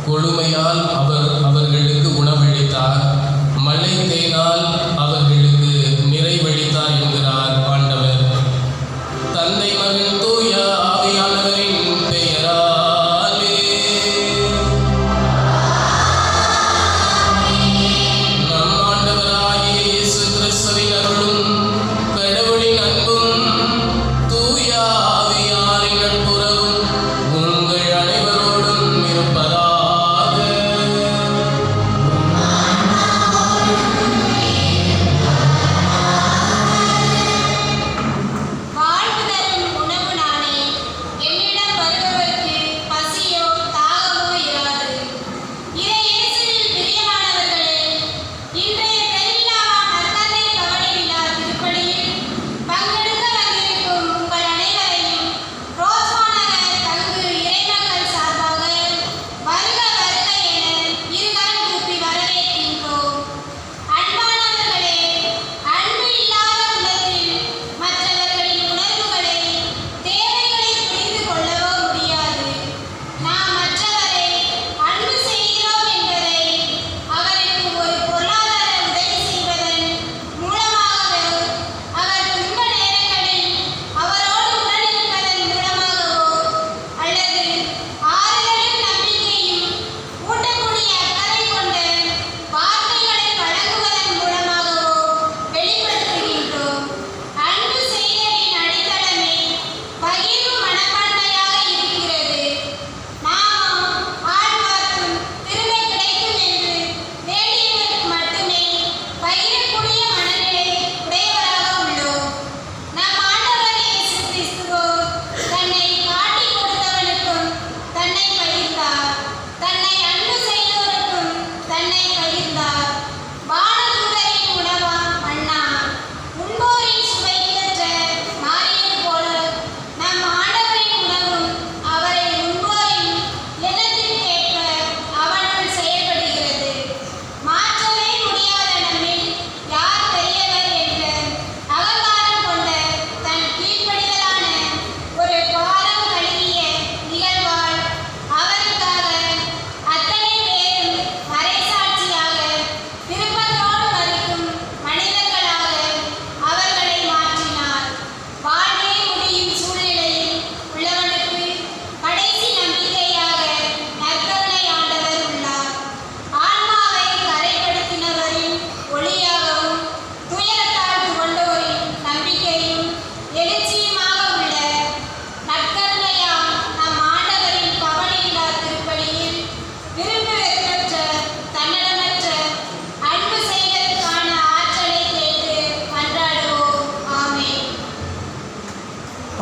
கொழுமையால் அவர்களுக்கு உணவளித்தார், மழை தேனால் அவர்களுக்கு நிறைவளித்தார் என்கிறார் ஆண்டவர். தந்தை மகன் தூய ஆவியானவரின் பெயராலே நம் ஆண்டவராகிய இயேசு கிறிஸ்துவின் அருளும் கடவுளின் அன்பும் தூய ஆவியாரின் நட்புறவும் உங்கள் அனைவரோடும் இருப்பதாக.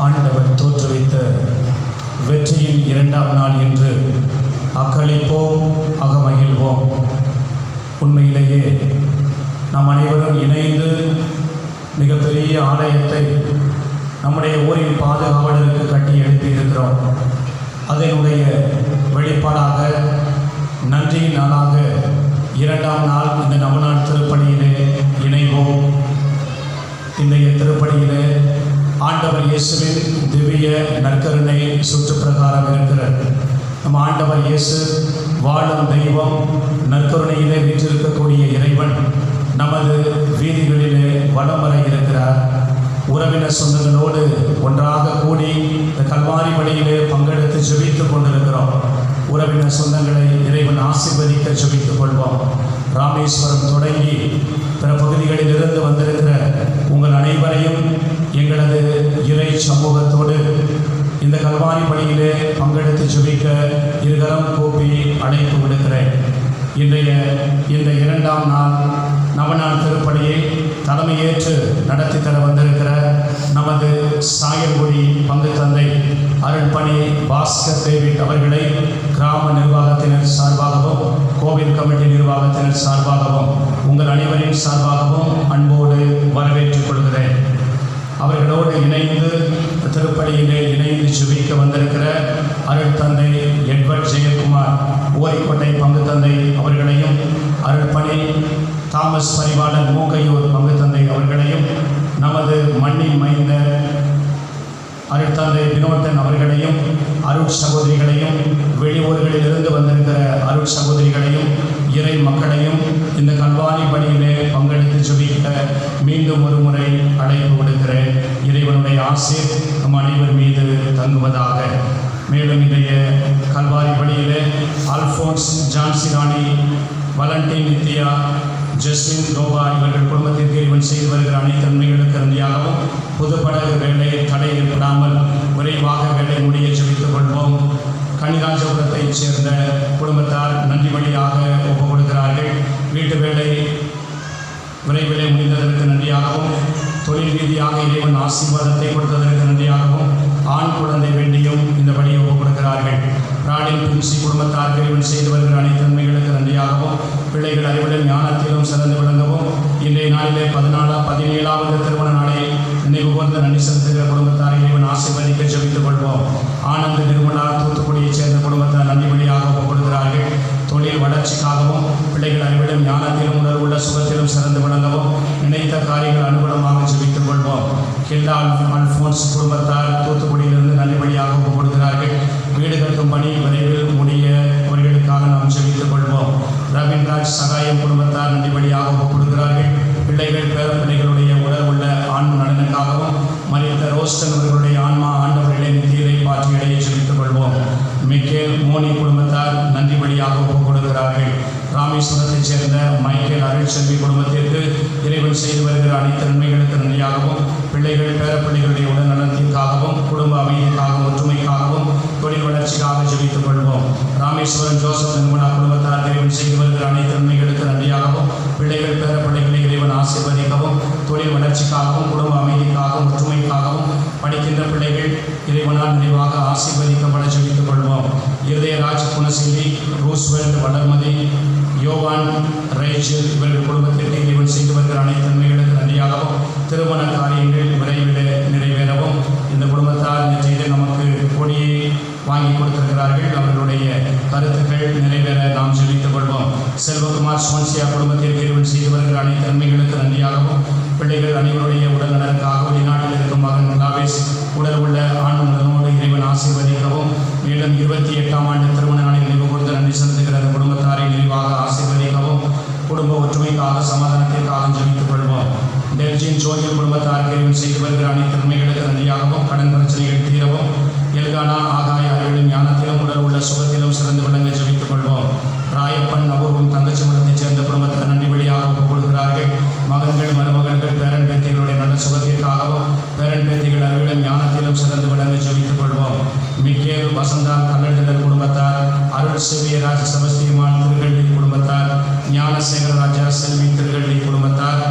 ஆண்டவர் தோற்றுவித்த வெற்றியின் 2ஆம் நாள் என்று அக்களிப்போம், அகமகிழ்வோம். உண்மையிலேயே நாம் அனைவரும் இணைந்து மிகப்பெரிய ஆலயத்தை நம்முடைய ஊரின் பாதுகாவலருக்கு கட்டி எழுப்பியிருக்கிறோம். அதனுடைய வெளிப்பாடாக நன்றியின் நாளாக 2ஆம் நாள் இந்த நவநாள் திருப்பணியிலே இணைவோம். இன்றைய திருப்பணியிலே ஆண்டவர் இயேசுவின் திவ்ய நற்கருணை சுற்றுப்பிரகாரம் இருக்கிறது. நம் ஆண்டவர் இயேசு வாழும் தெய்வம், நற்கருணையிலே வீற்றிருக்கக்கூடிய இறைவன் நமது வீதிகளிலே வலம் வர இருக்கிறார். உறவினர் சொந்தங்களோடு ஒன்றாக கூடி இந்த கல்வாரி பணியிலே பங்கெடுத்து ஜெபித்துக் கொண்டிருக்கிறோம். உறவினர் சொந்தங்களை இறைவன் ஆசீர்வதிக்க ஜெபித்துக் கொள்வோம். ராமேஸ்வரம் தொடங்கி பிற பகுதிகளில் இருந்து வந்திருக்கிற உங்கள் அனைவரையும் எங்களது இறை சமூகத்தோடு இந்த கல்வாரி பணியிலே பங்கெடுத்து ஜெபிக்க இருகரம் கூப்பி அழைப்பு விடுக்கிறேன். இன்றைய இந்த 2ஆம் நாள் நவநாள் திருப்பணியை தலைமையேற்று நடத்தி தர வந்திருக்கிற நமது சாயல்குடி பங்கு தந்தை அருள்பணி பாஸ்கர் டேவிட் அவர்களை கிராம நிர்வாகத்தினர் சார்பாகவும் கோவில் கமிட்டி நிர்வாகத்தினர் சார்பாகவும் உங்கள் அனைவரின் சார்பாகவும் அன்போடு வரவேற்றுக் கொள்கிறேன். அவர்களோடு இணைந்து திருப்பலியிலே இணைந்து ஜெபிக்க வந்திருக்கிற அருள் தந்தை எட்வர்ட் ஜெயக்குமார் ஓரிக்கோட்டை பங்கு தந்தை அவர்களையும், அருள்பணி தாமஸ் பரிவாளர் மூக்கையூர் பங்கு தந்தை அவர்களையும், நமது மண்ணின் மைந்த அருள் தந்தை வினோதன் அவர்களையும், அருள் சகோதரிகளையும், வெளியூர்களிலிருந்து வந்திருக்கிற அருள் சகோதரிகளையும், இறை மக்களையும் இந்த கல்வாரி பணியிலே பங்கெடுத்து ஜெபிக்க மீண்டும் ஒரு முறை அழைப்பு விடுக்கிறேன். இறைவனுடைய ஆசீர் நம் அனைவர் மீது தங்குவதாக. மேலும் இன்றைய கல்வாரி பணியிலே அல்ஃபோன்ஸ் ஜான்சி ராணி, வலண்டின் நித்யா, ஜஸ்வின் லோபா இவர்கள் குடும்பத்திற்கு இவன் செய்து வருகிற அனைத்து நன்மைகளுக்கு நன்றியாகவும், புதுப்படகு வேலை தடை ஏற்படாமல் விரைவாக வேலை முடிய ஜெபித்துக் கொள்வோம். கனிராஜபுரத்தைச் சேர்ந்த குடும்பத்தார் நன்றி வழியாக ஒப்புக் கொடுக்கிறார்கள். வீட்டு வேலை விரைவிலே முடிந்ததற்கு நன்றியாகவும், தொழில் ரீதியாக இறைவன் ஆசீர்வாதத்தை கொடுத்ததற்கு நன்றியாகவும், ஆண் குழந்தை வேண்டியும் இந்த வழியை ஒப்புக் கொடுக்கிறார்கள். ராணின் பின்சி குடும்பத்தார் இறைவன் செய்து வருகிற அனைத்து நன்மைகளுக்கு நன்றியாகவும், பிள்ளைகள் அறிவிலும் ஞானத்திலும் சிறந்து விளங்கவும், இன்றைய நாளிலே 17வது திருமண நாளை நினைவு கூர்ந்து நன்றி செலுத்துகிற குடும்பத்தார் இறைவன் ஆசீர்வதிக்க ஜெபித்துக் கொள்வோம். ஆனந்த் நிர்மலா தூத்துக்குடியைச் சேர்ந்த குடும்பத்தார் நன்றி வழியாக ஒப்புக் கொடுக்கிறார்கள். தொழில் வளர்ச்சிக்காகவும், பிள்ளைகள் அறிவிலும் ஞானத்திலும் உடல் உள்ள சுகத்திலும் சிறந்து விளங்கவும், நினைத்த காரியங்கள் அனுகூலமாக ஜெபித்துக் கொள்வோம். கில்லா அல்ஃபோன்ஸ் குடும்பத்தார் தூத்துக்குடியிலிருந்து நன்றி வழியாக ஒப்புக் கொடுக்கிறார்கள். வீடு கட்டும் பணி விரைவில் முடிய அவர்களுக்காக நாம் ஜெபித்துக் கொள்வோம். ரவீன்ராஜ் சகாயம் குடும்பத்தார் நன்றி வழியாக ஒப்புக் கொடுக்கிறார்கள். பிள்ளைகள் பேரப்பிள்ளைகளுடைய உடல் உள்ள ஆன்ம நலனுக்காகவும், மரித்த ரோஸ்டன் அவர்களுடைய ஆன்மா ஆண்டவர்களை நித்தியதை பாற்றி இடையே ஜெபித்துக் கொள்வோம். மிக்கேல் மோனி குடும்பத்தார் நன்றி வழியாக ஒப்புக் கொடுக்கிறார்கள். ராமேஸ்வரத்தைச் சேர்ந்த மைக்கேல் அருள்செல்வி குடும்பத்திற்கு இறைவன் செய்து வருகிற அனைத்து நன்மைகளுக்கு நன்றியாகவும், பிள்ளைகள் பேரப்பிள்ளைகளுடைய உடல் நலத்திற்காகவும், குடும்ப அமைதிக்காகவும், ஒற்றுமைக்காகவும், தொழில் வளர்ச்சிக்காக ஜெபித்துக் கொள்வோம். ராமேஸ்வரம் ஜோசப் நிர்மலா குடும்பத்தார் இறைவன் செய்து வருகிற அனைத்து நன்மைகளுக்கு நன்றியாகவும், பிள்ளைகள் பேரப்பிள்ளைகளை இறைவன் ஆசீர்வதிக்கவும், தொழில் வளர்ச்சிக்காகவும், குடும்ப அமைதிக்காகவும், ஒற்றுமைக்காகவும், படிக்கின்ற பிள்ளைகள் இறைவனால் நிறைவாக ஆசீர்வதிக்கப்பட ஜெபித்துக் கொள்வோம். இருதயராஜ் குணசீலி, ரூஸ்வெல்ட் வளர்மதி, யோவான் ரேச்சல் இவர்கள் குடும்பத்திற்கு இறைவன் செய்து வருகிற அனைத்து நன்மைகளுக்கு நன்றியாகவும், திருமண காரியங்கள் விரைவில் நிறைவேறவும், இந்த குடும்பத்தார் இந்த செய்தி நமக்கு கொடியை வாங்கி கொடுத்திருக்கிறார்கள். அவர்களுடைய கருத்துக்கள் நிறைவேற நாம் ஜெபித்துக் கொள்வோம். செல்வகுமார் சோன்சியா குடும்பத்திற்கு இறைவன் செய்து வருகிற அனைத்து நன்மைகளுக்கு நன்றியாகவும், பிள்ளைகள் அனைவருடைய உடல் நலனுக்காக வெளிநாட்டில் இருக்கும் மகன் லாவேஸ் உடல் உள்ள ஆண் நலனோடு இறைவன் ஆசீர்வதிக்கவும், மேலும் 28ஆம் ஆண்டு திருமண நாளை நினைவு கூர்ந்து நன்றி செலுத்துகிற குடும்பத்தாரை நிறைவாக ஆசீர்வதிக்கவும், குடும்ப ஒற்றுமைக்காக சமாதானத்திற்காக ஜெபித்துக் கொள்வோம். டெல்ஜின் ஜோதில் குடும்பத்தாருக்கு இறைவன் செய்து வருகிற அனைத்து நன்மைகளுக்கு நன்றியாகவும், கடன் பிரச்சனைகள் தீரவும், எல்கானா ஆகாய அறிவிலும் ஞானத்திலும் உடல் உள்ள சுகத்திலும் சிறந்து விளங்க ஜெபித்துக் கொள்வோம். ராயப்பன் அபூர்வம் தங்கச்சிமலத்தைச் சேர்ந்த குடும்பத்தார் நன்றி வழியாக ஒப்புக் கொடுக்கிறார்கள். மகன்கள், மருமகன்கள், பேரன் பேத்திகளுடைய நல்ல சுகத்திற்காகவும், பேரன் பேத்திகள் அறிவிலும் ஞானத்திலும் சிறந்து விளங்க ஜெபித்துக் கொள்வோம். மிக்கேல் வசந்தா கல்லெழுதர் குடும்பத்தார், அருள் செவியராஜ் செபஸ்தியமான் திருகள்ளி குடும்பத்தார், ஞானசேகர ராஜா செல்வி திருகள்ளி குடும்பத்தார்,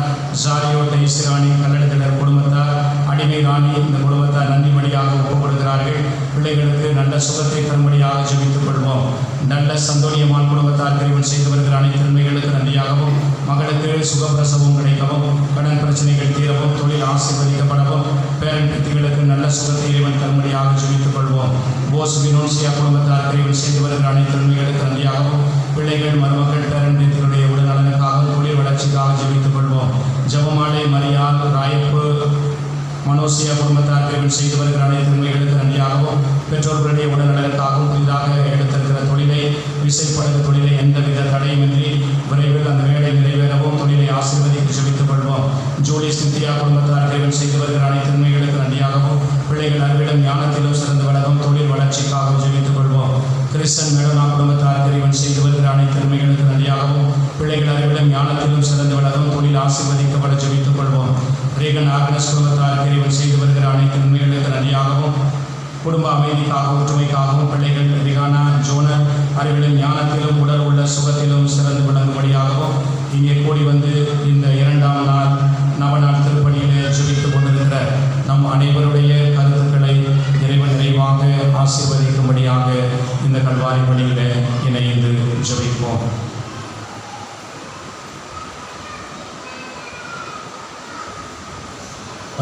ஜாரியோ டைசிராணி கல்லெழுதர் குடும்பத்தார், அடிமை ராணி இந்த குடும்பத்தார் நன்றி வழியாக ஒப்புக் கொடுக்கிறார்கள். பிள்ளைகளுக்கு நல்ல சுகத்தை தரும்படியாக ஜெபித்துக் கொள்வோம். நல்ல சந்தோனியமான் குடும்பத்தார் இறைவன் செய்து வருகிற அனைத்து நன்மைகளுக்கு நன்றியாகவும், மகளுக்கு சுகப்பிரசவம் கிடைக்கவும், கடன் பிரச்சனைகள் தீரவும், தொழில் ஆசீர்வதிக்கப்படவும், பேரன் பேத்திகளுக்கு நல்ல சுகத்தை இறைவன் தரும்படியாக ஜெபித்துக் கொள்வோம். போஸ் வினோன்சியா குடும்பத்தார் இறைவன் செய்து வருகிற அனைத்து நன்மைகளுக்கு நன்றியாகவும், பிள்ளைகள், மருமக்கள், பேரன் பேத்திகளுடைய உடல் நலனுக்காகவும், தொழில் வளர்ச்சிக்காக ஜெபித்துக் கொள்வோம். ஜெபமாலை மரியாள் ராயப்பு மனோசியா குடும்பத்தார் இறைவன் செய்து வருகிற அனைத்து நன்மைகளுக்கு நன்றியாகவும், பெற்றோர்களுடைய உடல்நலனுக்காகவும், புதிதாக எடுத்திருக்கிற தொழிலை, விசைப்படகு தொழிலை எந்தவித தடையுமின்றி விரைவில் அந்த வேலை நிறைவேறவும், தொழிலை ஆசீர்வதித்து ஜெபித்துக் கொள்வோம். ஜூலி சிந்தியா குடும்பத்தார் இறைவன் செய்து வருகிற அனைத்து நன்மைகளுக்கு நன்றியாகவும், பிள்ளைகள் அறிவிலும் ஞானத்திலும் சிறந்து வளரும், தொழில் வளர்ச்சிக்காக ஜெபித்துக் கொள்வோம். கிறிஸ்டன் மெடோனா குடும்பத்தார் இறைவன் செய்து வருகிற அனைத்து நன்மைகளுக்கு நன்றியாகவும், பிள்ளைகள் அறிவிலும் ஞானத்திலும் சிறந்து வளரும், தொழில் ஆசீர்வதிக்கப்பட ஜெபித்துக் கொள்வோம். ரேகன் ஆக்னஸ் குடும்பத்தாருக்கு இறைவன் செய்து வருகிற அனைத்து உண்மைகளுக்கு நன்றியாகவும், குடும்ப அமைதிக்காகவும் ஒற்றுமைக்காகவும், பிள்ளைகள் ரிகானா ஜோனர் அறிவிலும் ஞானத்திலும் உடல் உள்ள சுகத்திலும் சிறந்து விளங்கும்படியாகவும், இங்கே கூடி வந்து இந்த 2ஆம் நாள் நவநாள் திருப்பணியிலே ஜெபித்துக் கொண்டிருக்கிற நம் அனைவருடைய கருத்துக்களை இறைவன் நிறைவாக ஆசீர்வதிக்கும்படியாக இந்த கல்வாரி பணியிலே இணைந்து ஜெபிப்போம்.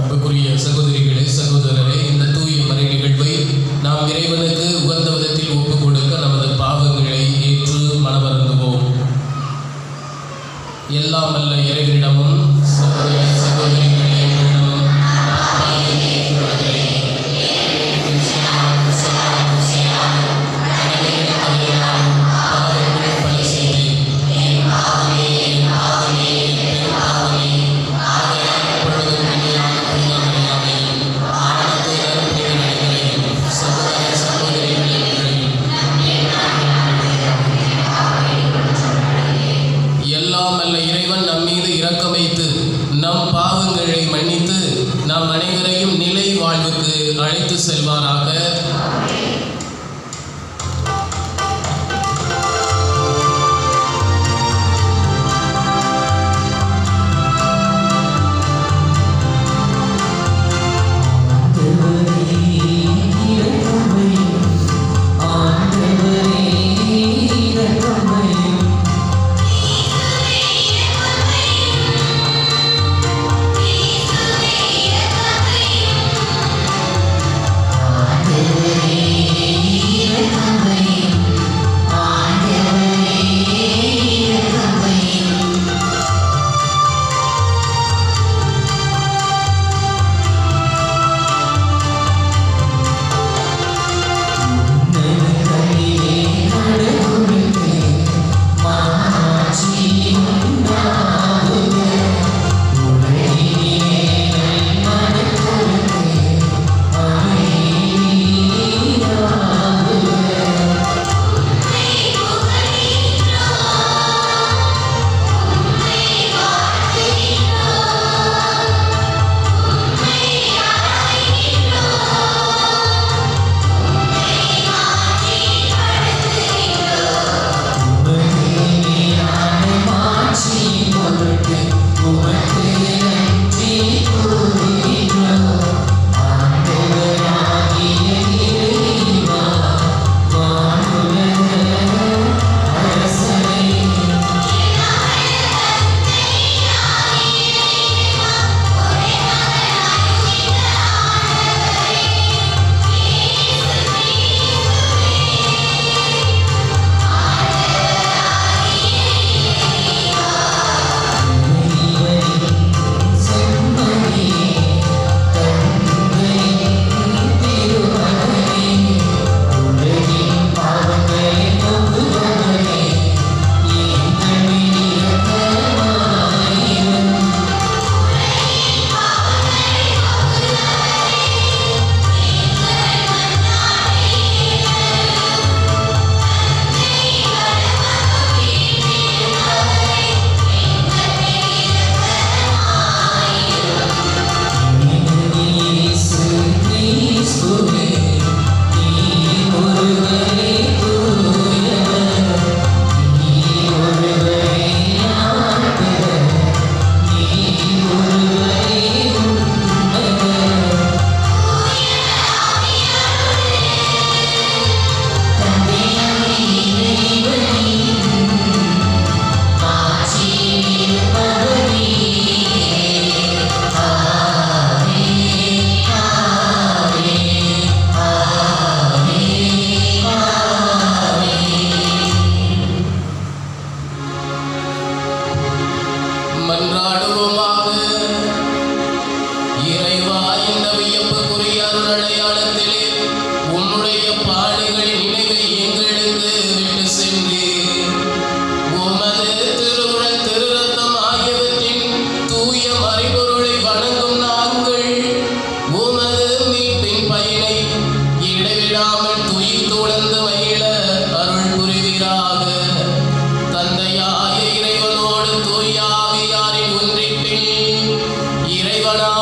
அன்புக்குரிய சகோதரிகளே, சகோதரரே, இந்த தூய மறை நிகழ்வை நாம் இறைவனுக்கு உகந்த விதத்தில் ஒப்புக் கொடுக்க நமது பாவங்களை ஏற்று மனமருந்துவோம். எல்லாம் அல்ல இறைவனிடமும் சகோதர சகோதரிகளே எங்களிடமும் பல செய்தேன். எல்லாம் அல்ல இறைவன் நம் மீது இரக்கம் வைத்து நம் பாவங்களை மன்னித்து நம் அனைவரையும் நிலை வாழ்வுக்கு அழைத்து செல்வாராக. இறைவனா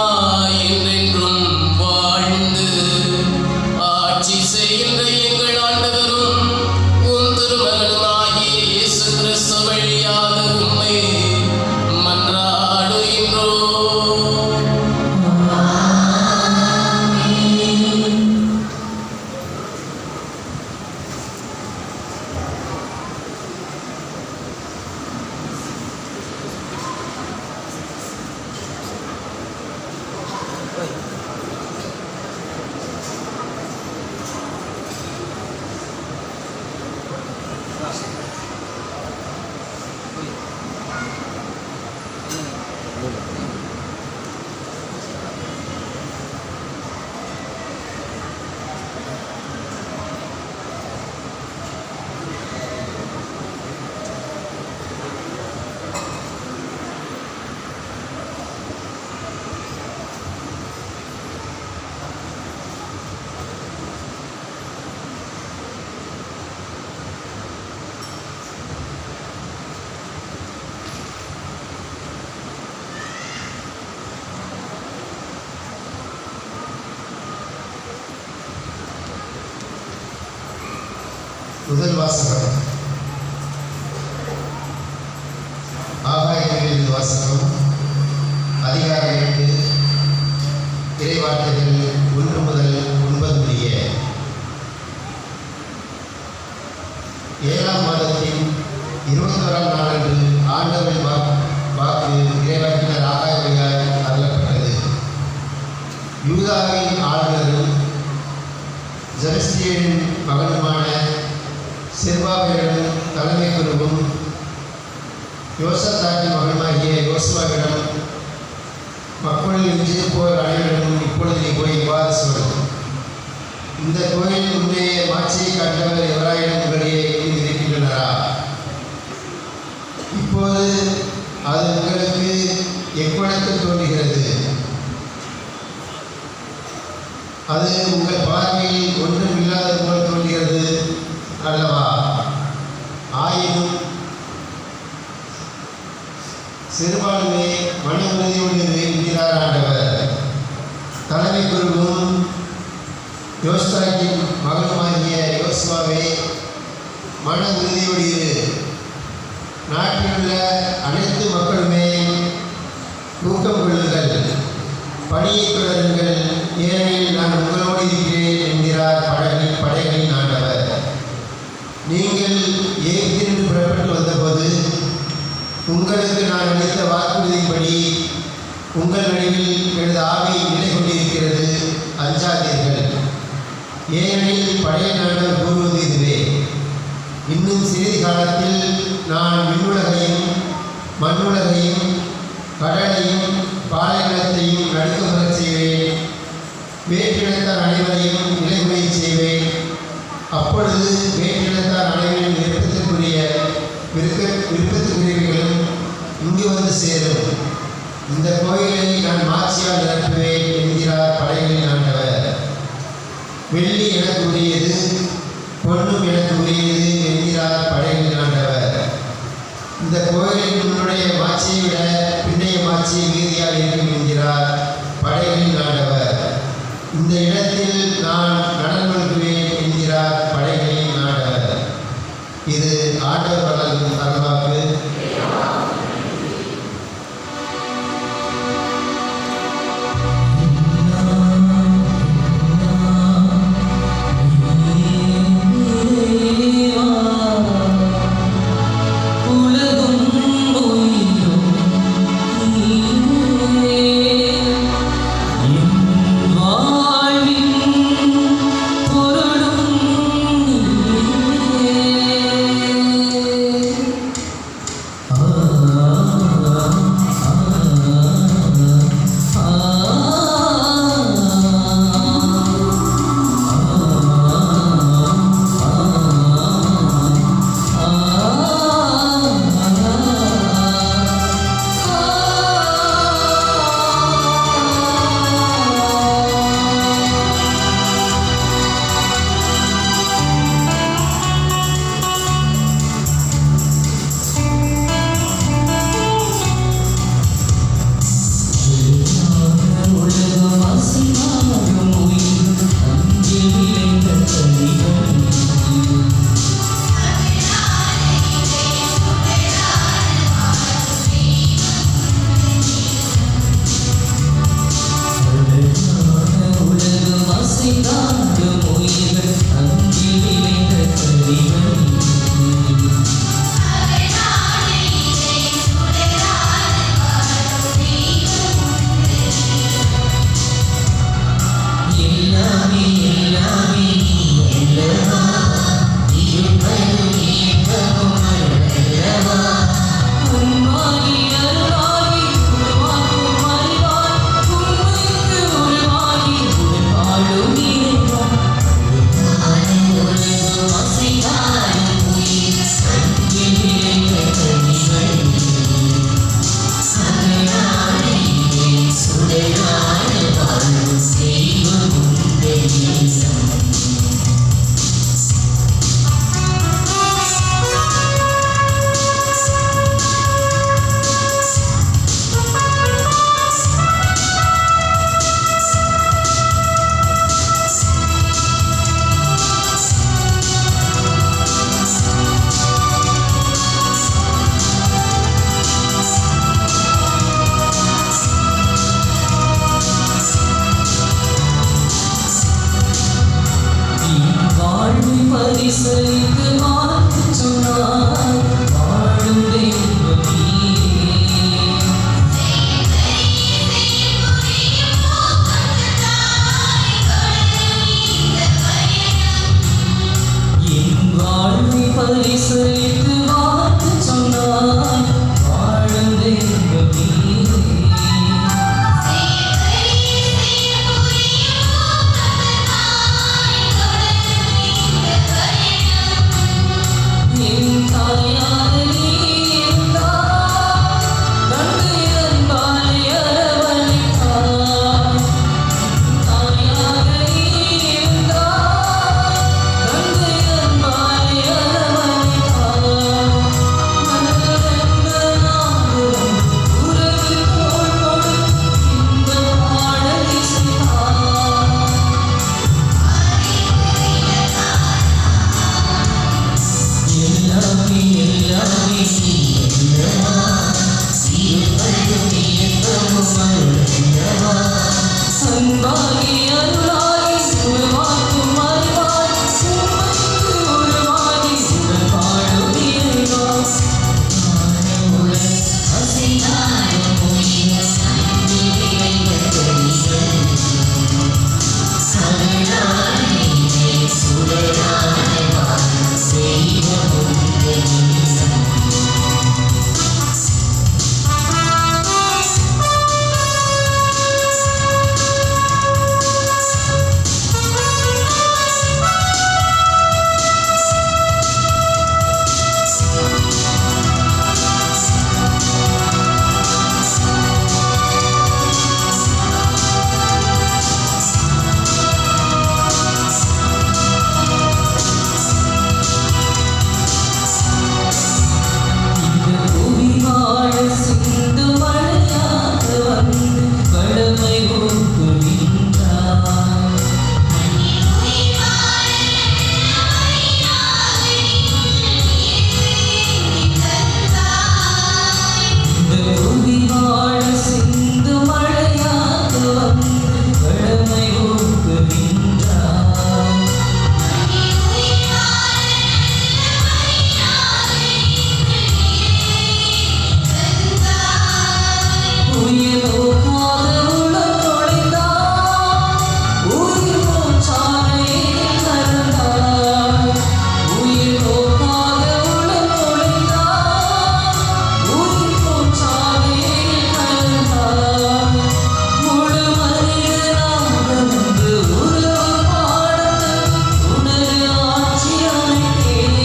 முதல் வாசகம் ஆகாயங்களில் வாசகம் அதிகாரம் 8 இறைவார்த்தைகள் 1 முதல் 9 முடிய. 7ஆம் மாதத்தின் 21ஆம் நாளன்று ஆண்டவரின் வாக்கு இறைவாக்கினர் ஆகாய வழியாக அருளப்பட்டது. யூதாவின் ஆளுநரும் ஜெபஸ்தியேலின் மகனுமான செருபாபேலும் தலைமை குருவும் யோசதாக்கின் மகனுமாகிய யோசுவாவிடம் மக்களில் எஞ்சியிருப்போர் அனைவரிடம் இப்பொழுது நீ போய் இவ்வாறு சொல். இந்த கோயில் முன்னே மாட்சியை கண்டவர் எவராயினும் உங்களிடையே இருக்கின்றனரா? இப்போது அது உங்களுக்கு எவ்வளத்தில் தோன்றுகிறது? அது உங்கள் பார்வையில் ஒன்றும் இல்லாத போல் தோன்றுகிறது அல்லவா? ஆயினும் சிறுபான்மை மன உறுதியோடு என்கிறார் ஆண்டவர். தலைமை குருவும் யோஸ்தாக்கின் மகனுமாகிய யோசுவாவே, மன உறுதியோடு இரு. நாட்டிலுள்ள அனைத்து மக்களுமே ஊக்கம் கொள்ளுங்கள், பணியை தொடருங்கள், ஏனெனில் நான் உங்களோடு இருக்கிறேன் என்கிறார் படைகளின் ஆண்டவர். நீங்கள் எகிப்திலிருந்து புறப்பட்டு வந்தபோது உங்களுக்கு நான் அளித்த வாக்குறுதியின்படி உங்கள் நடுவில் எனது ஆவி நிலை கொண்டிருக்கிறது, அஞ்சாதீர்கள். ஏனெனில் படையின் ஆண்டவர் கூறுவது இதுவே: இன்னும் சிறிது காலத்தில் நான் விண்ணுலகையும் மண்ணுலகையும் கடலையும் பாலைநிலத்தையும் நடுக்கமுறச் செய்வேன். வேற்றினத்தார் அனைவரையும் நிலைகுலைய செய்வேன். அப்பொழுது வேற்றினத்தார் அனைவரின் விருப்பத்துக்குரியவைகளும் இங்கு வந்து சேரும். இந்த கோயிலை நான் மாட்சியால் நிரப்புவேன் என்கிறார் படைகளின் ஆண்டவர். வெள்ளி எனக்கு உரியது, பொன்னும் எனக்கு உரியது என்கிறார் படைகளின் ஆண்டவர். இந்த கோயிலின் முன்னுடைய மாட்சியை விட பின்னைய மாட்சி மீதியாக இருக்கும் என்கிறார் படைகளின் ஆண்டவர். இந்த இடத்தில் நான் நலன் கொள்கிறேன் என்கிறார் படைகளின் ஆண்டவர். இது ஆண்டவர் வழங்கும் அருள்வாக்கு. பரிசளித்து வாழ்த்து சொன்னாய் வாழும் தெய்வம் நீயே. என் வாழ்வை பரிசளித்து வாழ்த்து சொன்னாய் வாழும் தெய்வம் நீயே. என் தாயாக நீ இருந்தாய், தந்தை அன்பாலே அரவணைத்தாய். தாயாக நீ இருந்தாய், தந்தை அன்பாலே அரவணைத்தாய். மனதிறந்த நாளும் உறவில் தோள் கொடுத்து இன்பப் பாடல் இசைத்தாய். எல்லாமே எல்லாமே நீ அல்லவா, இருப்பதும் இயக்கமும் அல்லவா. அன்பாகி அருளாகி உருவாக்கும் அறிவாய் உண்மைக்கு உருவாகி உடல் பாடும் இறைவா. ஆனவுடன் அசைந்தாடும் உயிர் அன்பில் இறைந்த கனிகள். சரணாய் நீயே சுடராய் வாழும் தெய்வம் உண்டு நீதான். இந்த புவி வாழ சிந்து மழையாக வந்து கடமை ஊக்குகின்றாய். இந்த புவி வாழ சிந்து மழையாக வந்து கடமை ஊக்குகின்றாய். உயிரோக்காத உளம் நுழைந்தாய், உயிர் மூச்சாலையில் கலந்தாய். உயிரோக்காத உளம் நுழைந்தாய், உயிர் மூச்சாலையில் கலந்தாய். முழு மனிதனாக வந்து உறவு பாடத்தில் உனது ஆட்சி அமைத்தேன்.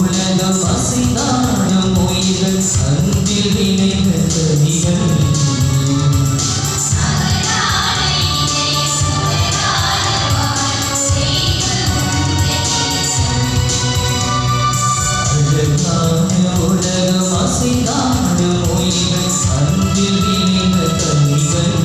உலகம் அசைந்தாடும் உயிர்கள் அன்பில் இணைந்த கனிகள். அழகான உலகம் அசைந்தாடும் உயிர்கள் அன்பில் இணைந்த கனிகள்.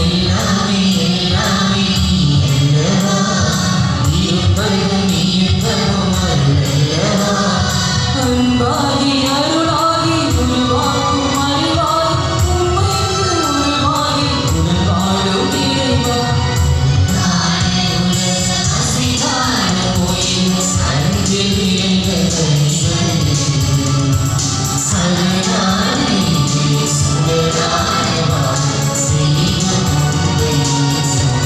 எல்லாமே எல்லாமே நீ அல்லவா, இருப்பதும் இயக்கமும் அல்லவா. அன்பாகி அருளாகி உருவாக்கும் அறிவாய் உண்மைக்கு உருவாகி உடல் வாழும் இறைவா. அசைந்தாடும் உயிர் அன்பில் இணைந்த கனிகள். சரணாய் நீயே சுடராய் வாழும் தெய்வம் உண்டு நீதான்.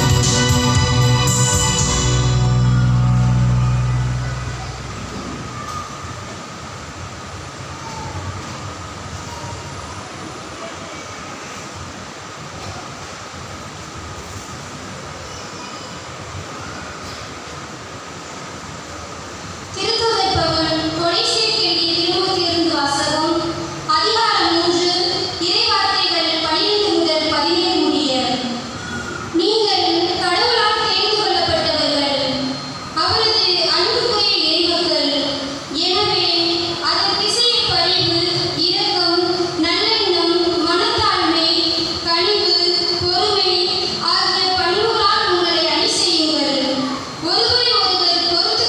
திருத்தூதர் பவுல் கொலோசியருக்கு எழுதிய திருமுகத்திலிருந்து வாசகம். அதிகாரம் 3, இறைவார்த்தைகள் 12 முதல் 17 முடிய. நீங்கள் கடவுளால் தெரிந்து கொள்ளப்பட்டவர்கள், அவரது அன்புக்குரிய இறைமக்கள். எனவே அதன் திசையில் பரிவு, இரக்கம், நல்லெண்ணம், மனத்தாழ்மை, கனிவு, பொறுமை ஆகிய பண்புகளால் உங்களை அணி செய்யுங்கள். ஒருவரை ஒருவர் பொறுத்து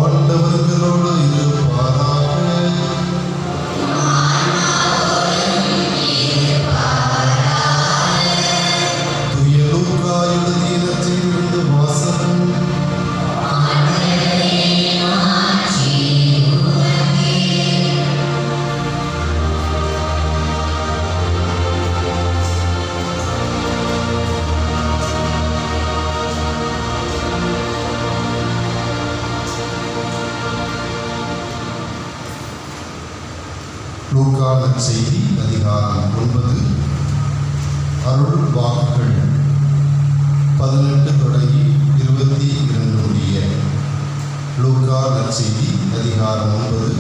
ஆண்டவர்களோடு இருப்பாராக. தூய லூக்கா எழுதிய நற்செய்தியிலிருந்து வாசகம். லூக்கா நற்செய்தி அதிகாரம் 9 அருள் வாக்குகள் 18 தொடங்கி 22 முடிய. லூக்கா நற்செய்தி அதிகாரம் 9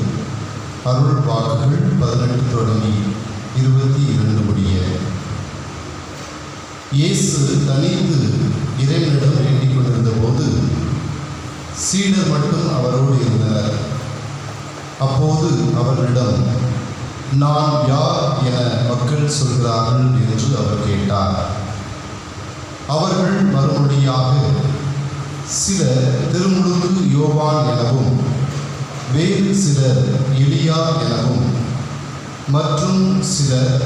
அருள் வாக்குகள் 18 தொடங்கி 22 முடிய. இயேசு தனித்து இறைவனிடம் வேண்டிக் கொண்டிருந்த போது சீடர் மட்டும் அவரோடு இருந்தனர். அப்போது அவர்களிடம், நான் யார் என மக்கள் சொல்கிறார்கள் என்று அவர் கேட்டார். அவர்கள் மறுமொழியாக, சிலர் திருமுழுக்கு யோவான் எனவும், வேறு சிலர் எலியா எனவும், மற்றும் சிலர்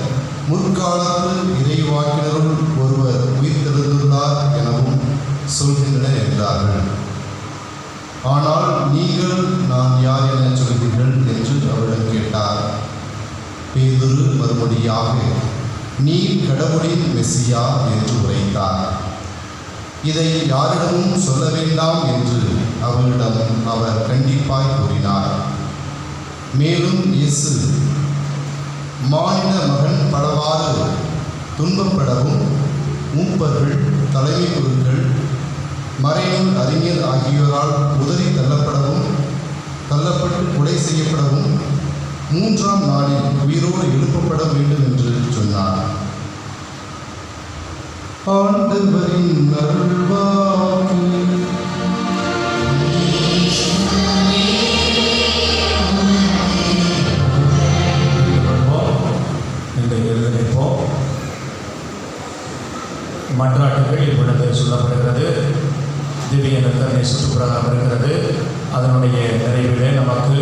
முற்காலத்து இறைவாக்கினருள் ஒருவர் உயிர்த்தெழுந்துள்ளார் எனவும் சொல்கின்றனர் என்றார்கள். ஆனால் நீங்கள் நான் யார் என சொல்கிறீர்கள் என்று அவரிடம் கேட்டார். பேதுரு மறுமொழியாக, நீ கடவுளின் மெசியா என்று உரைத்தார். இதை யாரிடமும் சொல்ல வேண்டாம் என்று அவரிடம் அவர் கண்டிப்பாய் கூறினார். மேலும் இயேசு, மானிட மகன் பலவாறு துன்பப்படவும் மூப்பர்கள், தலைமை குருக்கள், மறைநூல் அறிஞர் ஆகியோரால் உதறி தள்ளப்பட்டு கொலை செய்யப்படவும் 3ஆம் நாளில் உயிரோடு எழுப்பப்பட வேண்டும் என்று சொன்னார். ஆண்டவரின் அருள்வாக்கு. இந்த எழுதலைப்போம் மன்றாட்டுகள் இப்பொழுது சொல்லப்படுகிறது. திவ்ய நற்கருணை சுற்றுப்பிரகாரம் இருக்கிறது. அதனுடைய நிறைவிலே நமக்கு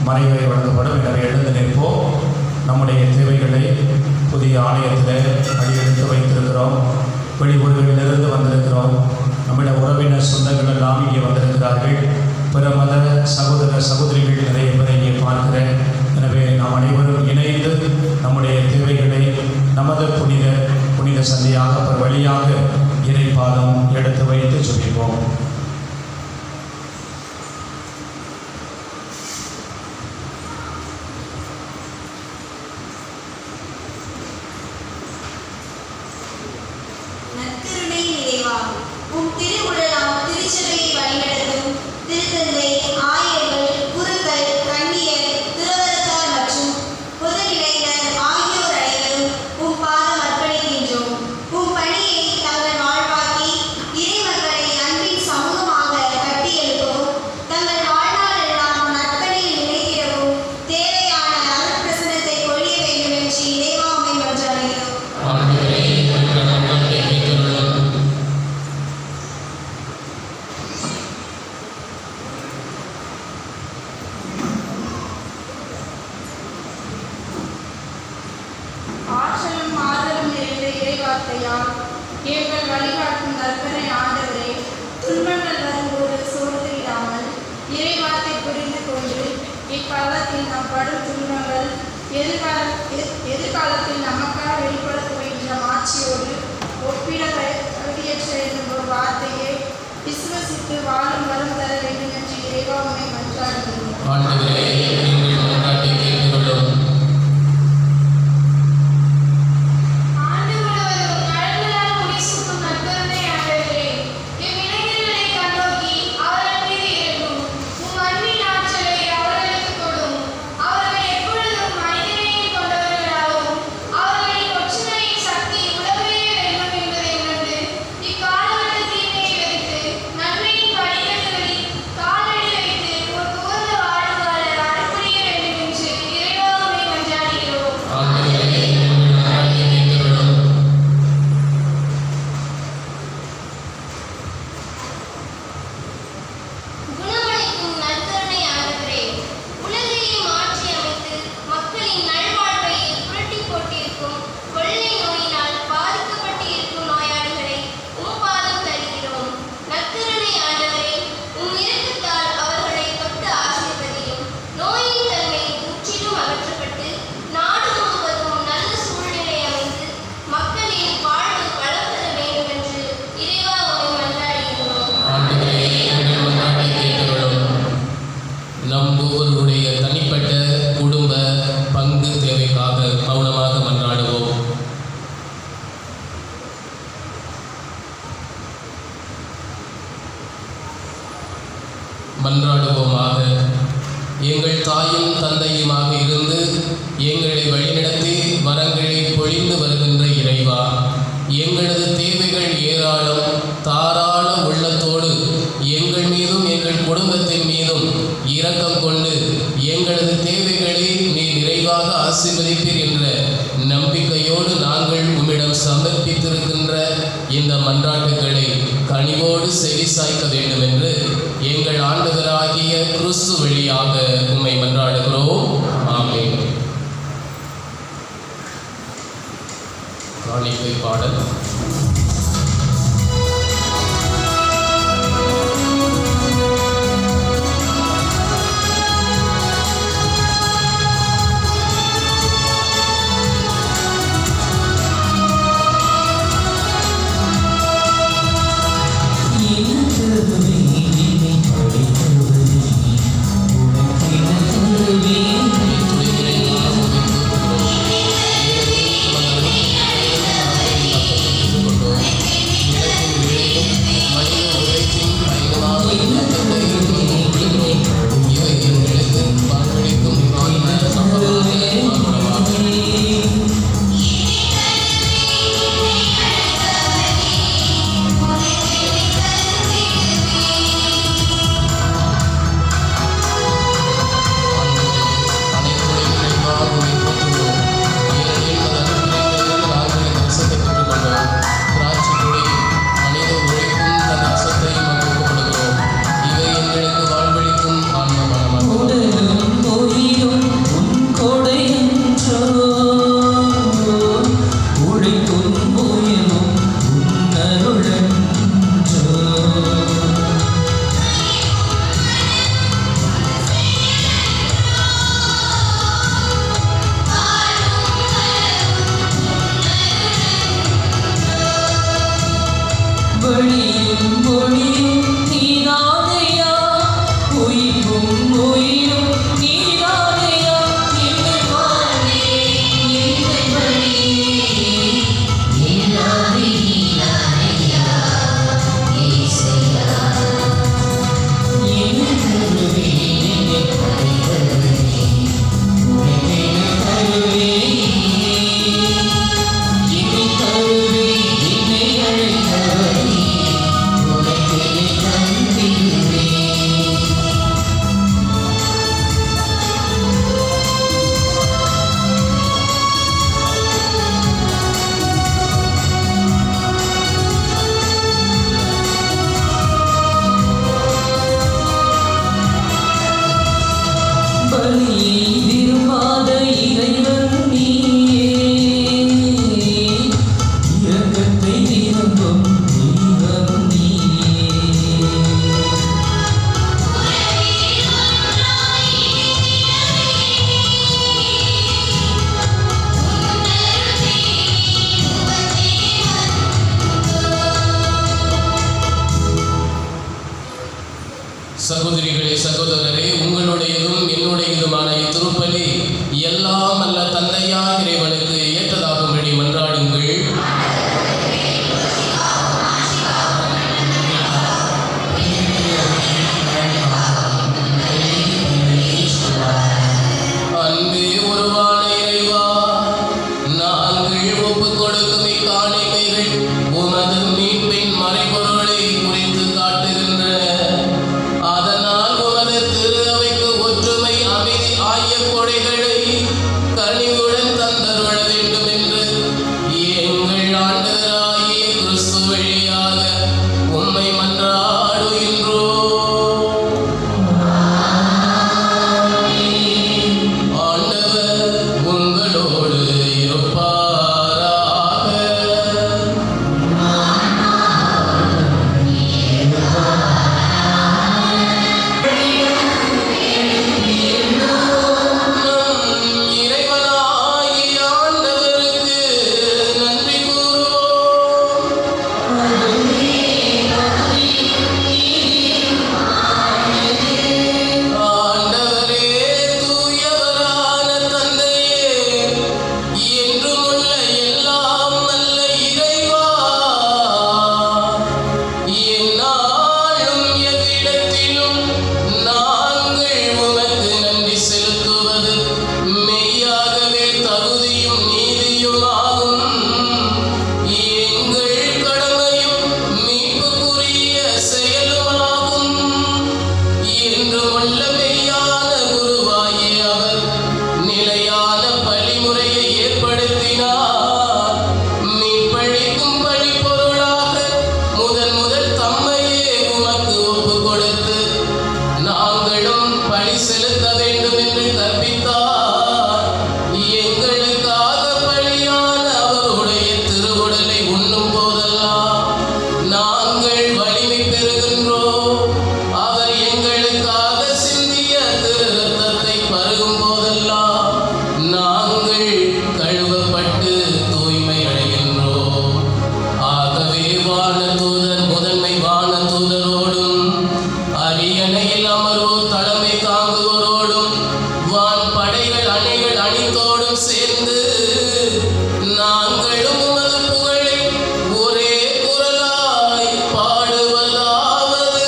மறைவை வழங்கப்படும். எனவே எழுந்து நிற்போம். நம்முடைய தேவைகளை புதிய ஆலயத்தில் அடியெடுத்து வைத்திருக்கிறோம். வெளியூர்களிலிருந்து வந்திருக்கிறோம். நம்முடைய உறவினர் சொந்தங்கள் எல்லாம் இங்கே வந்திருக்கிறார்கள். பிற மத சகோதர சகோதரிகள் நிறைய பேரை இங்கே பார்க்கிறேன். எனவே நாம் அனைவரும் இணைந்து நம்முடைய தேவைகளை நமது புனித சந்தையாக வழியாக இறைப்பாதம் எடுத்து வைத்து சொல்லிப்போம். நற்கருணை நிறைவா, உம் திருவுடலாம் திருச்சபையை வழிநடத்தும் திருத்தந்தை, ஆயர்கள், குருக்கள், கன்னியர், துறவரத்தார் மற்றும் பொதுநிலையினர் ஆகியோர் அனைவரும் உம் பாதம் அர்ப்பணிக்கின்றோம். உம் பணியை தங்கள் வாழ்வாக்கி இறைமக்களை அன்பின் சமூகமாக கட்டி எழுப்பவும், தங்கள் வாழ்நாளெல்லாம் நற்பணியில் நிலைத்திடவும் தேவையான அருட்பிரசன்னத்தை பொழிய வேண்டும் என்று இறைவா உம்மை மன்றாடுகிறோம். ஆண்டவரே, எங்கள் நன்மையை கேட்டருளும். ஆற்றலும் ஆதலும் நிறைந்த இறைவார்த்தையால் எங்கள் வழிகாட்டும் நற்பனை ஆண்டவரே, துன்பங்கள் வரும்போது சோர்ந்து விடாமல் இறைவார்த்தை புரிந்து கொண்டு இக்காலத்தில் நம் படும் துன்பங்கள் எதிர்காலத்தில் நமக்காக வெளிப்பட போகின்ற மாட்சியோடு ஒப்பிட தகுதியற்ற என்னும் ஒரு வார்த்தையை விசுவசித்து வாழும் வரம் தர வேண்டும் என்று இறைவா உம்மை மன்றாடுகிறோம். ஆண்டவரே, எங்கள் மன்றாட்டை கேட்டருளும். ஆண்டு முழுவதும் கடல்களால் முடிசூட்டும் நற்கருணை ஆண்டவரே, இவ்விளைஞர்களை கண்ணோக்கி அவர்கள் மீது இறங்கும். உம் அன்பின் ஆற்றலை அவர்களுக்கு கொடும். அவர்கள் எப்பொழுதும் மனிதநேயம் கொண்டவர்களாகவும் அவர்களின் ஒற்றுமையின் சக்தி உலகையே வெல்லும் என்பதை உணர்ந்து மன்றாடுவோமாக. எங்கள் தாயும் தந்தையுமாக இருந்து எங்களை வழிநடத்தி வரங்களை பொழிந்து வருகின்ற இறைவா, எங்களது தேவைகள் ஏராளம். தாராள உள்ளத்தோடு எங்கள் மீதும் எங்கள் குடும்பத்தின் மீதும் இரக்கம் கொண்டு எங்களது தேவைகளை நீ நிறைவாக ஆசீர்வதிப்பீர் என்ற நம்பிக்கையோடு நாங்கள் உம்மிடம் சமர்ப்பித்திருக்கின்ற இந்த மன்றாட்டுகளை கனிவோடு செவிசாய்க்க வேண்டும் என்று எங்கள் ஆண்டவராகிய கிறிஸ்து வழியாக உம்மை மன்றாடுகிறோம். ஆமென். காணிக்கை பாடல். சகோதரிகளே, சகோதரரே, உங்களுடையதும் என்னுடையதுமான இத்திருப்பலி எல்லாம் அல்ல தந்தையா இறைவனுக்கு ஏற்றதாகும்படி மன்றாடுங்கள். அன்பே உருவான இறைவா, நாங்கள் ஒப்புக் கொடுக்கும் இக்காணிக்கைகள் உமது மீட்பின் மறைபொருளை குறித்து காட்டுகின்றன. அதனால் உமது திரு நாங்கள் வலிமை பெறுகின்றோம். அவர் எங்களுக்காக சிந்திய திரு இரத்தத்தை பருகும் போதெல்லாம் நாங்கள் கழுவப்பட்டு தூய்மை அடைகின்றோம். ஆகவே வானதூதர் முதன்மை வானதூதரோடும் அரியணையில் அமர்வோர் தலைமை தாங்குவோரோடும் வான் படைகள் அணிகள் அணித்தோடும் சேர்ந்து நாங்களும் உமது புகழை ஒரே குரலாய் பாடுவதாவது.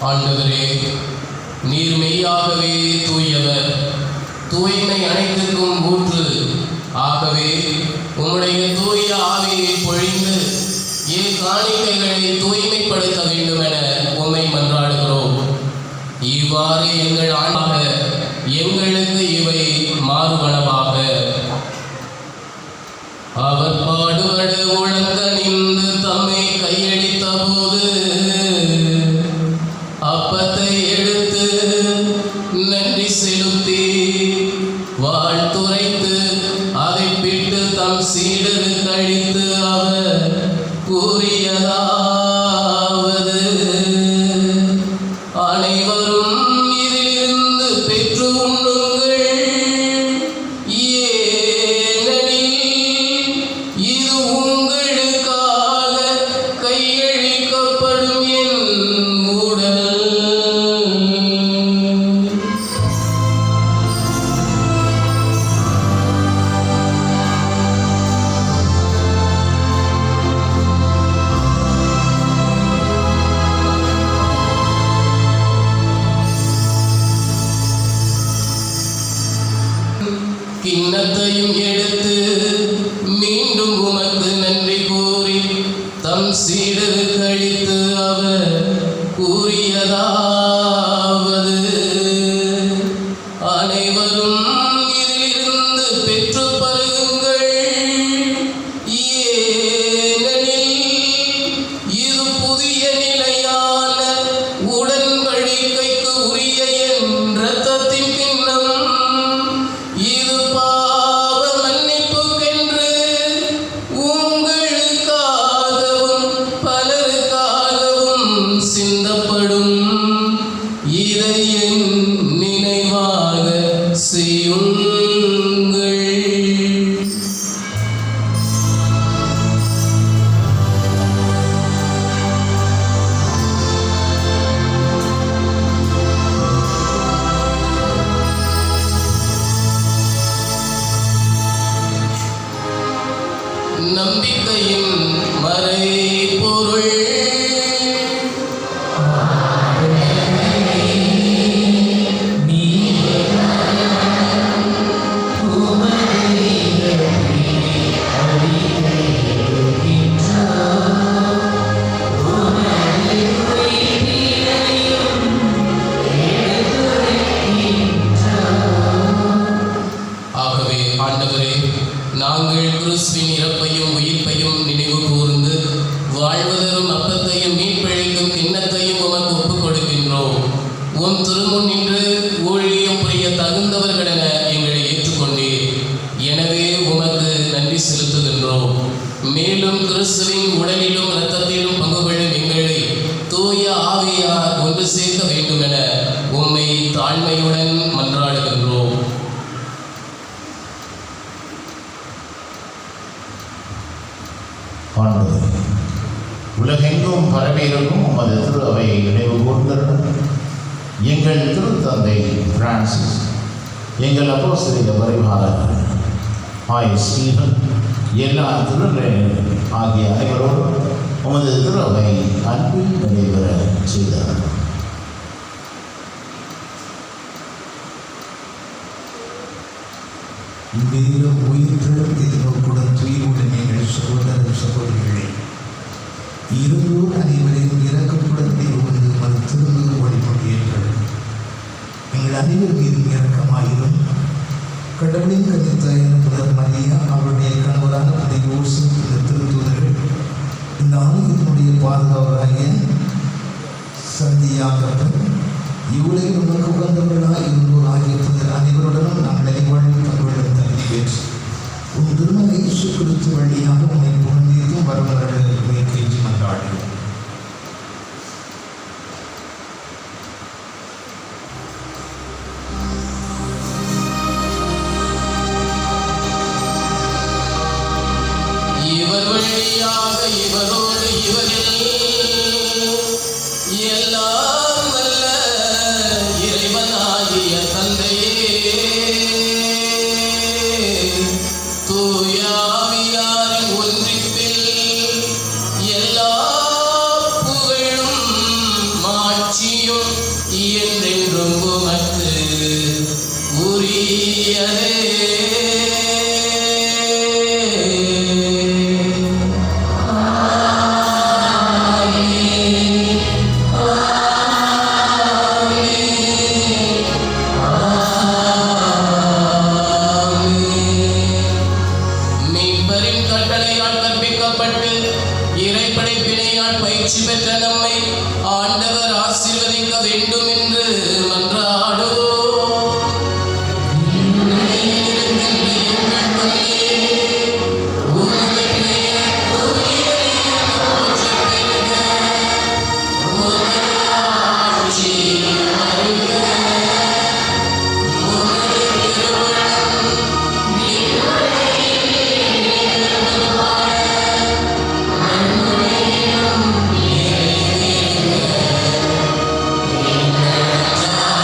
ஆண்டவரே, நீர் மெய்யாகவே தூயவர், தூய்மை அனைத்திற்கும் ஊற்று. ஆகவே உம்முடைய தூய ஆவியை பொழிந்து காணிக்கைகளை தூய்மைப்படுத்த வேண்டுமென உம்மை மன்றாடுகிறோம். இவ்வாறு எங்கள் ஆண்டாக எங்களுக்கு இவை மாறுபனவாக. அவர் பாடுபட உழங்க நின்று தம்மை கையடித்த போது அப்பத்தை எடுத்து நன்றி செலுத்தி வாழ்த்துரைத்து அதை பிட்டு தம் சீடருக்கு அளித்து அவர் கூறியதாவது: அனைவரும் இதிலிருந்து பெற்று உண்ணுங்கள், ஏனெனில் இது உங்களுக்காக கையளிக்கப்படும் என் உடல். கிண்ணத்தையும் எடுத்து மீண்டும் உமக்கு நன்றி கூறி தம் சீடருக்கு அளித்து அவர் கூறியதாவது: அனைவரும் இதிலிருந்து பெற்று பருகுங்கள், ஏனெனில் இது புதிய நிலையான உடன்படிக்கைக்கு உரிய என் இரத்தத்தின் கிண்ணம். இது பாவ மன்னிப்புக்கென்று உங்களுக்காகவும் பலருக்காகவும் சிந்தப்படும். இதை என் நினைவாக செய்யுங்கள். நம்பிக்கையின் மறைபொருள். ஆகவே ஆண்டவரே, நாங்கள் கிறிஸ்துவின் இறப்பையும் உயிர்ப்பையும் நினைவு கூர்ந்து வாழ்வதரும் அப்பத்தையும் மீட்பளிக்கும் கிண்ணத்தையும் உமக்கு ஒப்புக் கொடுக்கின்றோம். உம் திருமுன் நின்று ஊழியம் புரிய தகுந்தவர்கள் என எங்களை ஏற்றுக்கொண்டீர். எனவே உமக்கு நன்றி செலுத்துகின்றோம். மேலும் கிறிஸ்துவின் உடலிலும் இரத்தத்திலும் பங்கு கொள்ளும் எங்களை தூய ஆவியார் ஒன்று சேர்க்க வேண்டுமென உம்மை தாழ்மையுடன் மன்றாடுகின்றோம். ஆண்டவரே, உலகெங்கும் பரவியிருக்கும் உமது திரு அவையை நினைவு கூர்ந்தருளும். எங்கள் திருத்தந்தை பிரான்சிஸ், எங்கள் அப்போஸ்தலிக பரிபாலகர் ஸ்டீபன், எல்லா திருநிலையினரும் ஆகிய அனைவரோடும் உமது திரு அவை அன்பில் நடைபெற செய்தார். மேலும் உயிர்களும் எதிர்நோக்குடன் துயிலுடன் எங்கள் சகோதர சகோதரிகளே, இருந்தோர் அனைவரையும் இறக்கத்துடன் வந்து மறு திரும்ப வழிபட்டீர்கள். எங்கள் அனைவர் மீதும் இரக்கமாயிரும். கடவுளின் கன்னித்தாயான முதல் மரியா, அவருடைய கணவரான புனித யோசேப்பு, இந்த திருத்தூதர்கள், இந்த ஆலயத்தினுடைய பாதுகாவலராகிய சந்தியாகப்பன், இவ்வுலகில் உனக்கு உகந்தவர்களாக இருந்தோர் ஆகிய புனிதர் அனைவருடனும் நாங்கள் அறிவாழ்வில் பங்குடன் தகுதி பெற்று உன் திருமண இயேசு கிறிஸ்து வழியாக உன்னை புகழ்ந்தேதும் வரவர்களை கெஞ்சி மன்றாடுகிறோம். இவர் வழியாக இவரோடு இவரில் எல்லாம் வல்ல இறைவனாகிய தந்தையே, தூய ஆவியாரின் ஒன்றிப்பில் எல்லா புகழும் மாட்சியும் என்றென்றும் உமக்கு உரியதே. மீட்பரின் கட்டளையால் கற்பிக்கப்பட்டு இறைப்படைப்பினையால் பயிற்சி பெற்ற நம்மை ஆண்டவர் ஆசீர்வதிக்க வேண்டும் என்று மன்றாடுவோம். Amen.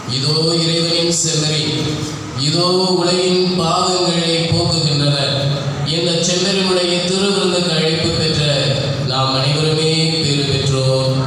இதோ இறைவனின் செம்மறி, இதோ உலகின் பாவங்களை போக்குகின்றனர். இந்த செம்மறியுடைய திருவிருந்துக்கு அழைப்பு பெற்ற நாம் அனைவருமே பேறு பெற்றோம்.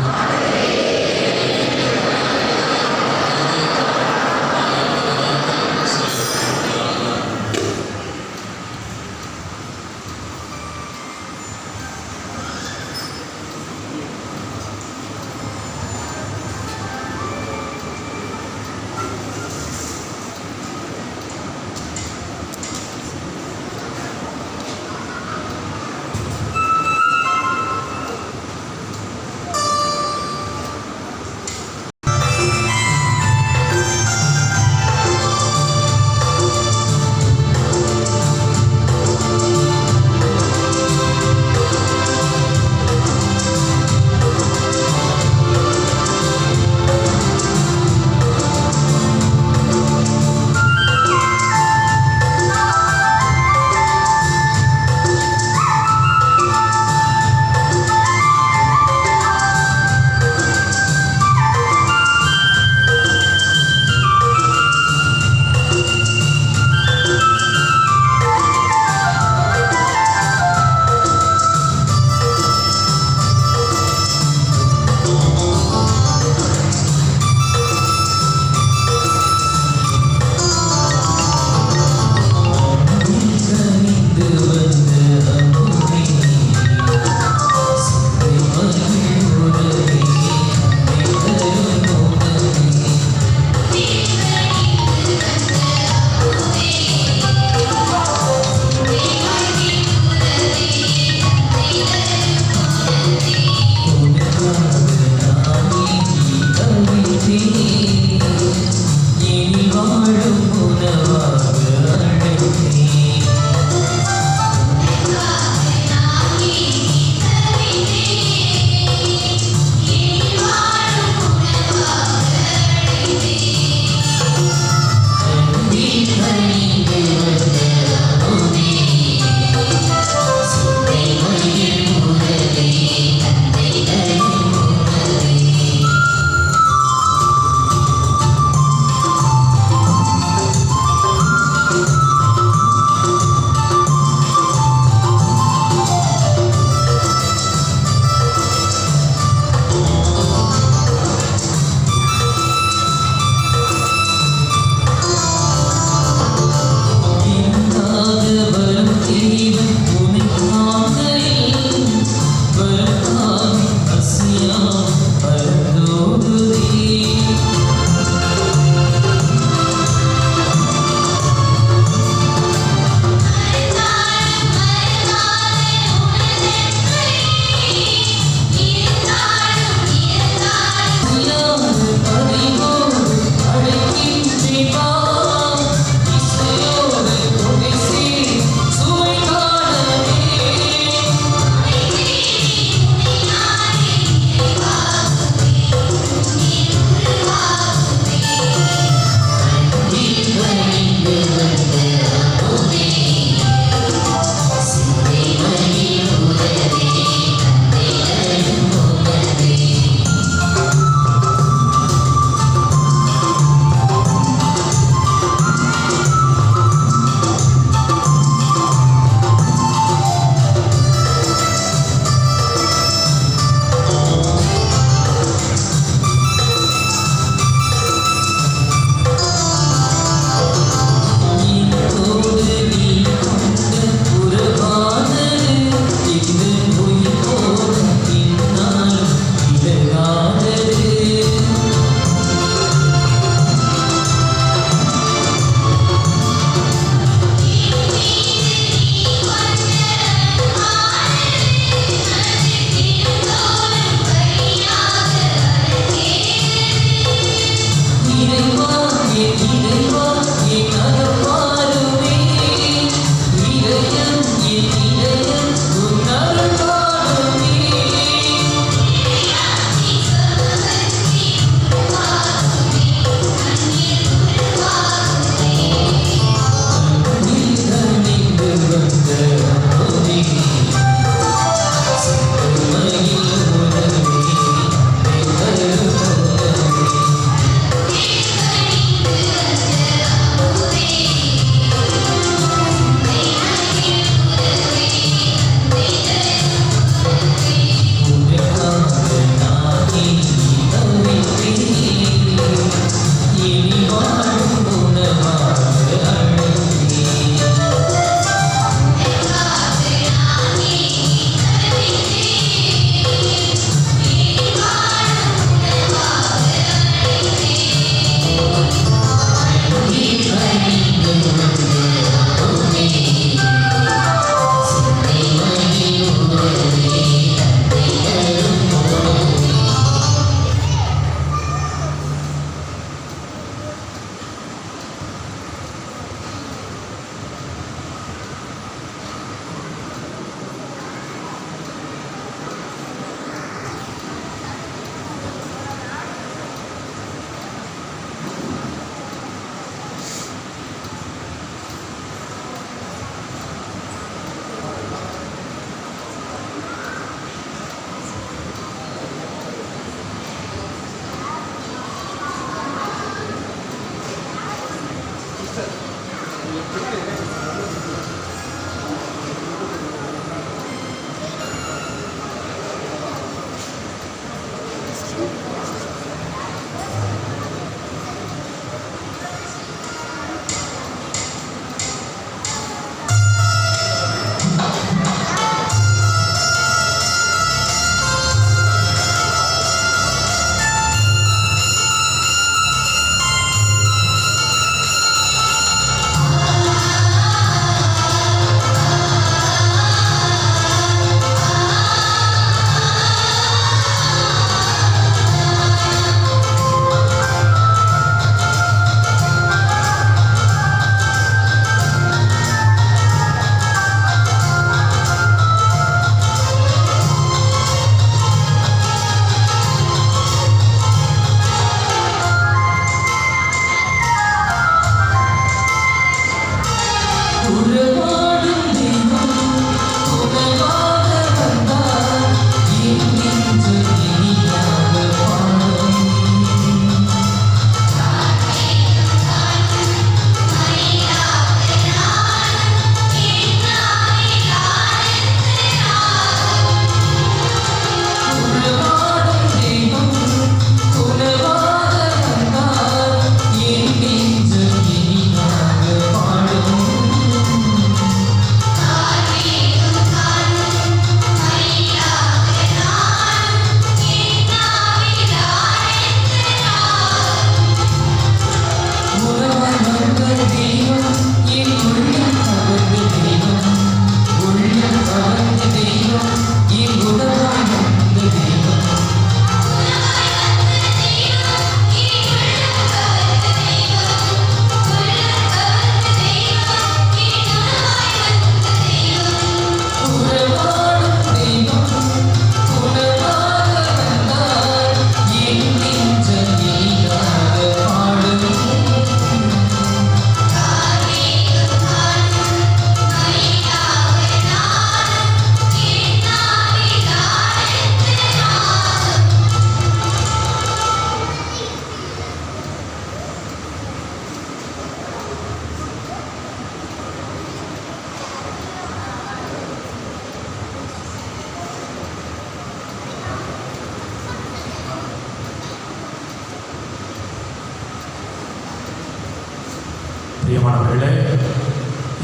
பிரியமானவர்களே,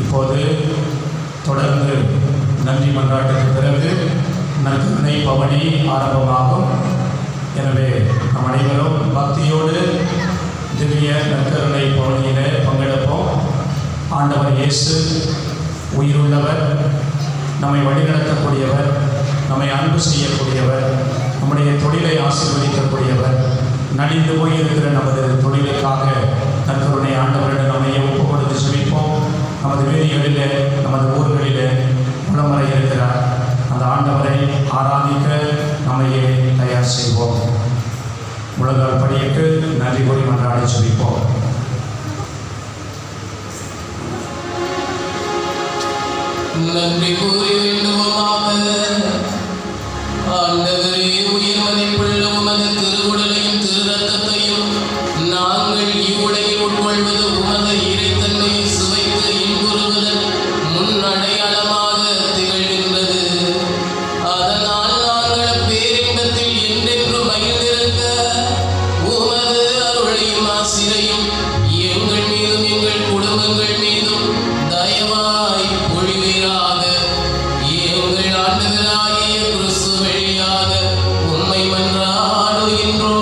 இப்போது தொடர்ந்து நன்றி மன்றாட்டுக்கு பிறகு நற்கருணை பவனி ஆரம்பமாகும். எனவே நம் அனைவரும் பக்தியோடு திவ்ய நற்கருணை பவனியிலே பங்கெடுப்போம். ஆண்டவர் இயேசு உயிருள்ளவர், நம்மை வழிநடத்தக்கூடியவர், நம்மை அன்பு செய்யக்கூடியவர், நம்முடைய தொழிலை ஆசீர்வதிக்கக்கூடியவர். நலிந்து போயிருக்கிற நமது தொழிலுக்காக நற்கருணை ஆண்டவரிடம் நம்மை ஒப்பு கொடுத்து செபிப்போம். நமது வீதிகளிலே, நமது ஊர்களிலே புலமறை இருக்கிறார். அந்த ஆண்டவரை ஆராதிக்க நம்மையே தயார் செய்வோம். முழங்கால் படியிட்டு நன்றி கூறி மன்றாடி செபிப்போம். நன்றி கூறி வேண்டுவோமாக. ஆண்டவரே, உயிர் மதிப்புள்ள உமது திருவுடலையும் திருரத்தத்தையும் நாங்கள் இவ்வுலகில் உட்கொள்வது உமது இறைத்தன்மையை சுவைத்து இன்புறுவதன் முன் அடையாளமாக திகழ்கின்றது. அதனால் நாங்கள் பேரின்பத்தில் என்றென்று மகிழ்ந்திருக்க உமது அருளையும் ஆசிரையும் எங்கள் மீதும் எங்கள் குடும்பங்கள் மீதும் தயவாய் பொழிவீராக. எங்கள் ஆண்டவராகிய கிறிஸ்து வழியாக உம்மை மன்றாடுகின்றோம்.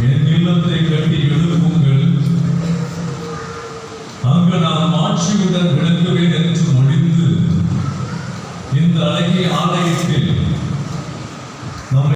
என் இல்லத்தை கட்டி எழுப்புங்கள், அங்கு நான் மாட்சியுடன் விளங்குவேன் என்று மொழிந்து இந்த அழகிய ஆலயத்தில் நம்மை